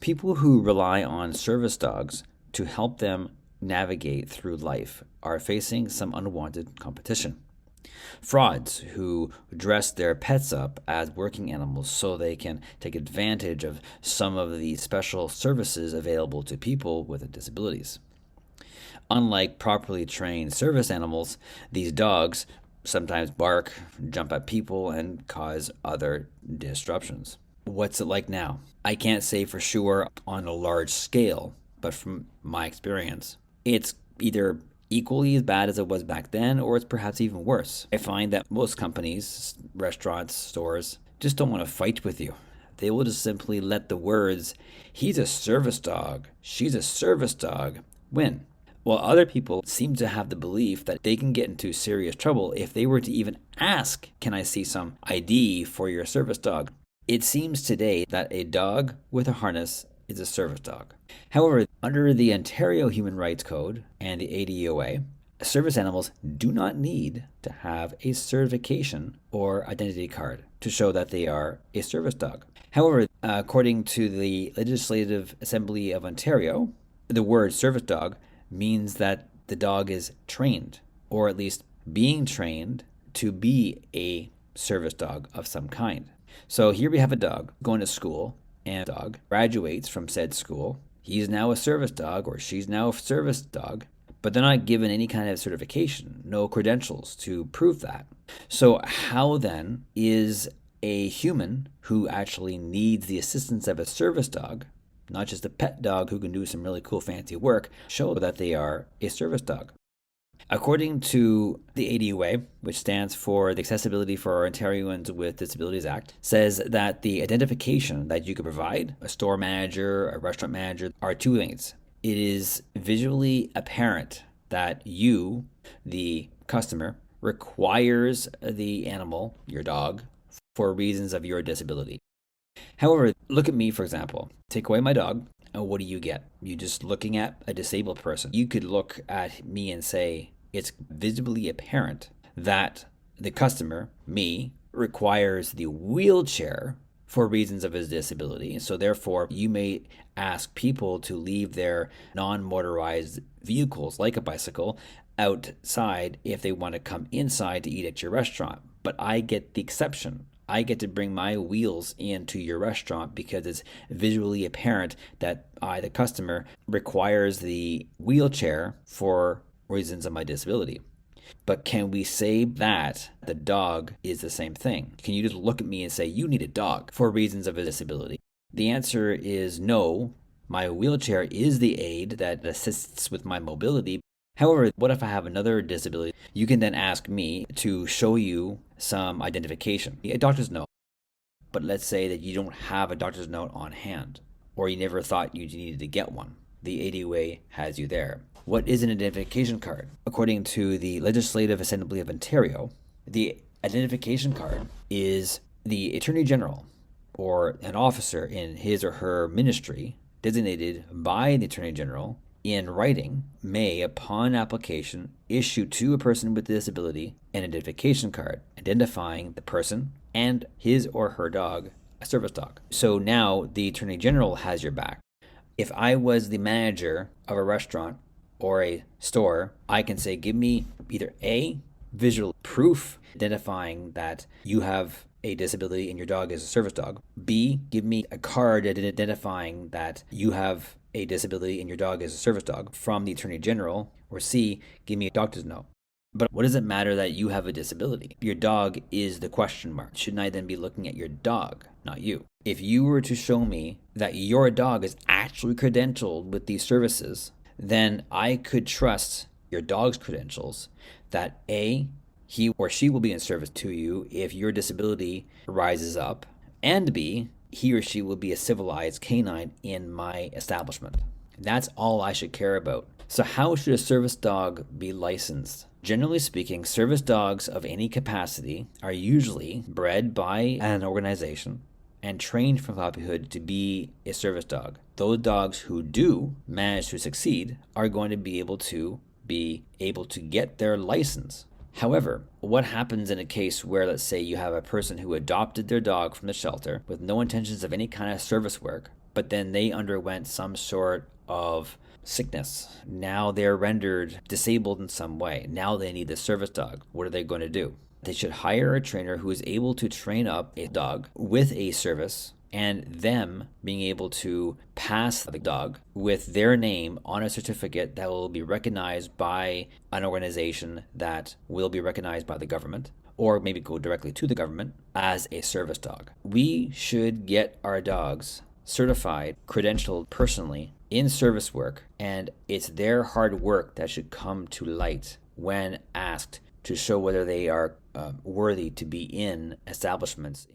People who rely on service dogs to help them navigate through life are facing some unwanted competition. Frauds who dress their pets up as working animals so they can take advantage of some of the special services available to people with disabilities. Unlike properly trained service animals, these dogs sometimes bark, jump at people, and cause other disruptions. What's it like now? I can't say for sure on a large scale, but from my experience, it's either equally as bad as it was back then, or it's perhaps even worse. I find that most companies, restaurants, stores, just don't want to fight with you. They will just simply let the words, he's a service dog, she's a service dog, win. While other people seem to have the belief that they can get into serious trouble if they were to even ask, can I see some ID for your service dog? It seems today that a dog with a harness is a service dog. However, under the Ontario Human Rights Code and the ADOA, service animals do not need to have a certification or identity card to show that they are a service dog. However, according to the Legislative Assembly of Ontario, the word service dog means that the dog is trained, or at least being trained to be a service dog of some kind. So here we have a dog going to school, and a dog graduates from said school. He's now a service dog, or she's now a service dog, but they're not given any kind of certification, no credentials to prove that. So how then is a human who actually needs the assistance of a service dog, not just a pet dog who can do some really cool fancy work, show that they are a service dog? According to the ADOA, which stands for the Accessibility for Ontarians with Disabilities Act, says that the identification that you could provide, a store manager, a restaurant manager, are two things. It is visually apparent that you, the customer, requires the animal, your dog, for reasons of your disability. However, look at me, for example. Take away my dog, and what do you get? You just looking at a disabled person. You could look at me and say, it's visibly apparent that the customer, me, requires the wheelchair for reasons of his disability. So therefore, you may ask people to leave their non-motorized vehicles, like a bicycle, outside if they want to come inside to eat at your restaurant. But I get the exception. I get to bring my wheels into your restaurant because it's visually apparent that I, the customer, requires the wheelchair for reasons of my disability. But can we say that the dog is the same thing? Can you just look at me and say, you need a dog for reasons of a disability? The answer is no. My wheelchair is the aid that assists with my mobility. However, what if I have another disability? You can then ask me to show you some identification, a doctor's note. But let's say that you don't have a doctor's note on hand, or you never thought you needed to get one. The ADOA has you there. What is an identification card? According to the Legislative Assembly of Ontario, the identification card is the Attorney General or an officer in his or her ministry designated by the Attorney General in writing may, upon application, issue to a person with a disability an identification card identifying the person and his or her dog, a service dog. So now the Attorney General has your back. If I was the manager of a restaurant or a store, I can say, give me either A, visual proof identifying that you have a disability and your dog is a service dog. B, give me a card identifying that you have a disability and your dog is a service dog from the Attorney General. Or C, give me a doctor's note. But what does it matter that you have a disability? Your dog is the question mark. Shouldn't I then be looking at your dog, not you? If you were to show me that your dog is actually credentialed with these services, then I could trust your dog's credentials that A, he or she will be in service to you if your disability rises up, and B, he or she will be a civilized canine in my establishment. That's all I should care about. So how should a service dog be licensed? Generally speaking, service dogs of any capacity are usually bred by an organization and trained from puppyhood to be a service dog. Those dogs who do manage to succeed are going to be able to get their license. However, what happens in a case where, let's say, you have a person who adopted their dog from the shelter with no intentions of any kind of service work, but then they underwent some sort of sickness. Now they're rendered disabled in some way. Now they need a service dog. What are they going to do? They should hire a trainer who is able to train up a dog with a service, and them being able to pass the dog with their name on a certificate that will be recognized by an organization that will be recognized by the government, or maybe go directly to the government as a service dog. We should get our dogs certified, credentialed personally in service work, and it's their hard work that should come to light when asked to show whether they are worthy to be in establishments.